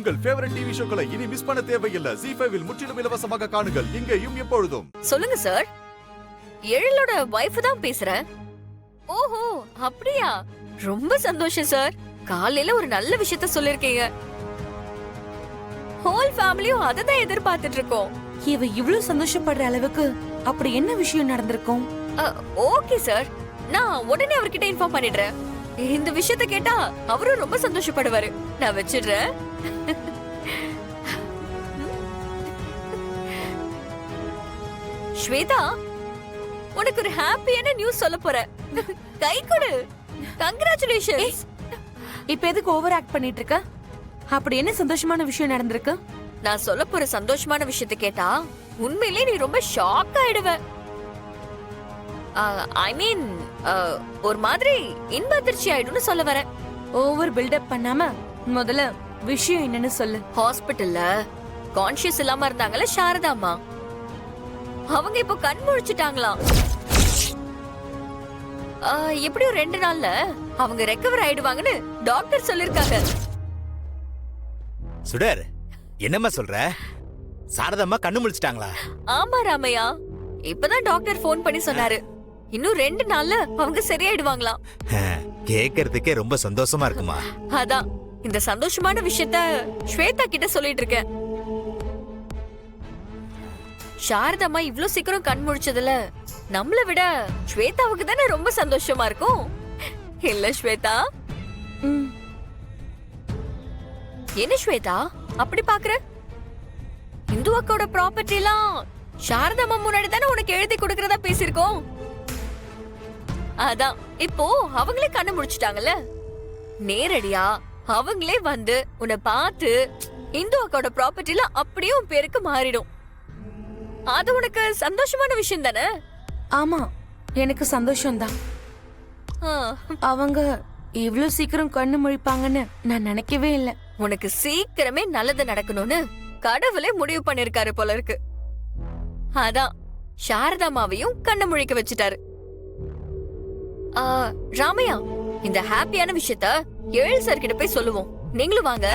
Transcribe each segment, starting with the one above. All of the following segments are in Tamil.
உங்கள் ஃபேவரட் டிவி ஷோக்களை இனி மிஸ் பண்ண தேவையில்லை. ZEE5 இல் முற்றிலும் இலவசமாக காணுங்கள், இங்கேயும் எப்பொழுதும். சொல்லுங்க சார். எழிலோட வைஃப் தான் பேசுறேன். ஓஹோ, அப்படியா? ரொம்ப சந்தோஷம் சார். காலையில ஒரு நல்ல விஷயத்த சொல்லிருக்கீங்க. ஹோல் ஃபேமிலியும் அதை தான் எதிர்பார்த்துட்டு இருக்கோம். இவ இவ்ளோ சந்தோஷப்படுற அளவுக்கு அப்படி என்ன விஷயம் நடந்திருக்கும்? ஓகே சார், நான் உடனே அவர்கிட்ட இன்ஃபார்ம் பண்ணிடுறேன். இந்த விஷயத்த கேட்டா அவரும் ரொம்ப சந்தோஷப்படுவாரு. நான் வச்சிடுறேன். ஸ்வேதா, உனக்கு ஒரு ஹாப்பியான நியூஸ் சொல்ல போறேன். கை கொடு. கங்க்ராச்சுலேஷன்ஸ். இப்ப எதுக்கு ஓவர் ஆக்ட் பண்ணிட்டு இருக்க? அப்படி என்ன சந்தோஷமான விஷயம் நடந்திருக்கு? நான் சொல்ல போற சந்தோஷமான விஷயத்தை கேட்டா உண்மையிலேயே நீ ரொம்ப ஷாக் ஆயிடுவ. ஐ மீன், ஒரு மாதிரி இன்பதிர்ச்சி ஆயிடும்னு சொல்ல வரேன். ஓவர் பில்டப் பண்ணாம முதல்ல விஷயம் என்னன்னு சொல்லு. ஹாஸ்பிடல்ல கான்ஷியஸ் இல்லாம இருந்தாங்கல்ல சாரதாம்மா, அவங்க இப்போ கண் முழிச்சிட்டாங்களாம். எப்படியும் 2 நாள்ல அவங்க ரெக்கவர் ஆயிடுவாங்கன்னு டாக்டர் சொல்லிருக்காங்க. சுடர், என்னம்மா சொல்ற? சாரதாம்மா கண்ணு முழிச்சிட்டாங்களா? ஆமா ராமையா, இப்பதான் டாக்டர் போன் பண்ணி சொன்னாரு. இன்னும் 2 நாள்ல அவங்க சரியாயிடுவாங்களாம். கேக்குறதுக்கே ரொம்ப சந்தோஷமா இருக்குமா? அதான் இந்த சந்தோஷமான விஷயத்த ஸ்வேதா கிட்ட சொல்லிட்டு இருக்கேன். சாரதாம்மா இவ்ளோ சீக்கிரம் கண் முழிச்சதுல நம்மள விட ஸ்வேதாவுக்கு தானே ரொம்ப சந்தோஷமா இருக்கும். இல்ல ஸ்வேதா? என்ன ஸ்வேதா அப்படி பாக்குற? இந்து அக்காவோட ப்ராப்பர்ட்டி எல்லாம் சாரதாம்மா முன்னாடி தானே உனக்கு எழுதி கொடுக்கறதா பேசிருக்கோம். அதான் இப்போ அவங்களே கண்ணு முடிச்சிட்டாங்கல்ல, நேரடியா அவங்களே வந்து உன்னை பார்த்து இந்து அக்காவோட ப்ராப்பர்ட்டில அப்படியே உன் பேருக்கு மாறிடும். அது உனக்கு சந்தோஷமான விஷயம் தானே? ஆமா, எனக்கு சந்தோஷம்தான். அவங்க இவ்ளோ சீக்கிரம் கண்ணு முழிப்பாங்கன்னு நான் நினைக்கவே இல்லை. உனக்கு சீக்கிரமே நல்லது நடக்கணும்னு கடவுளே முடிவு பண்ணிருக்காரு போல இருக்கு. அதான் சாரதாமாவையும் கண்ணு முழிக்க வச்சுட்டாரு. ராமையா, இந்த ஹாப்பியான விஷயத்த எழில் சார் கிட்ட போய் சொல்லுவோம். நீங்களும் வாங்க.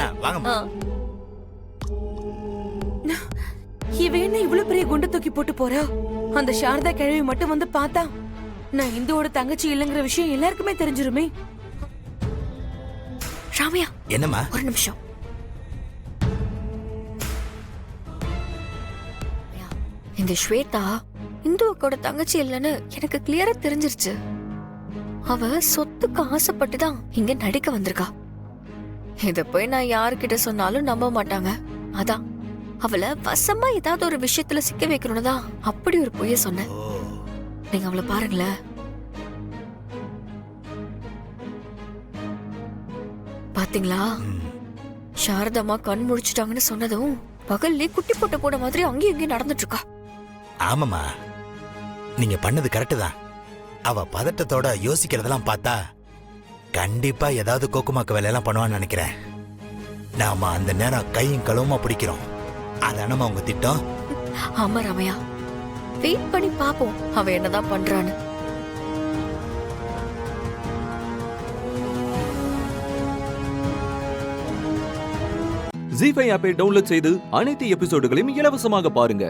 இவ என்ன இவ்வளவு பெரிய குண்டை தூக்கி போட்டு போறா? அந்த சாரதா கிழவி மட்டும் வந்து பார்த்தா நான் இந்துவோட தங்கச்சி இல்லங்கிற விஷயம் எல்லாருக்குமே தெரிஞ்சிருமே. ராமையா, என்னம்மா? ஒரு நிமிஷம். இந்த ஸ்வேதா இந்துவோட தங்கச்சி இல்லன்னு எனக்கு கிளியரா தெரிஞ்சிருச்சு. அவ சொத்துக்கு ஆசைப்பட்டுதான் இங்க நடிக்க வந்திருக்கா. இத போய் நான் யாருக்கிட்ட சொன்னாலும் நம்ப மாட்டாங்க. அதான் அவளை வசமா ஏதாவது ஒரு விஷயத்துல சிக்க வைக்கணும்னு தான் அப்படி ஒரு பொய்ய சொன்னேன். நீங்க அவளை பாருங்களேன். பாத்தீங்களா, சாரதாம்மா கண் முழிச்சிட்டாங்கன்னு சொன்னதும் பகல்லே குட்டி போட்ட போட மாதிரி அங்கேயும் இங்கேயும் நடந்துட்டு இருக்கா. ஆமாமா, நீங்க பண்ணது கரெக்ட் தான். அவ பதட்டத்தோட யோசிக்கிறதெல்லாம் பார்த்தா கண்டிப்பா ஏதாவது கோக்குமாக்க வேலையெல்லாம் பண்ணுவான்னு நினைக்கிறேன். நாம அந்த நேரம் கையும் களவுமா பிடிக்கிறோம். அதானமா உங்க திட்டம்? ஆமா ராமையா, வெயிட் பண்ணி பாப்போம் அவ என்னதான் பண்றான்னு. ZEE5 ஆப்பை டவுன்லோட் செய்து அனைத்து எபிசோடுகளையும் இலவசமாக பாருங்க.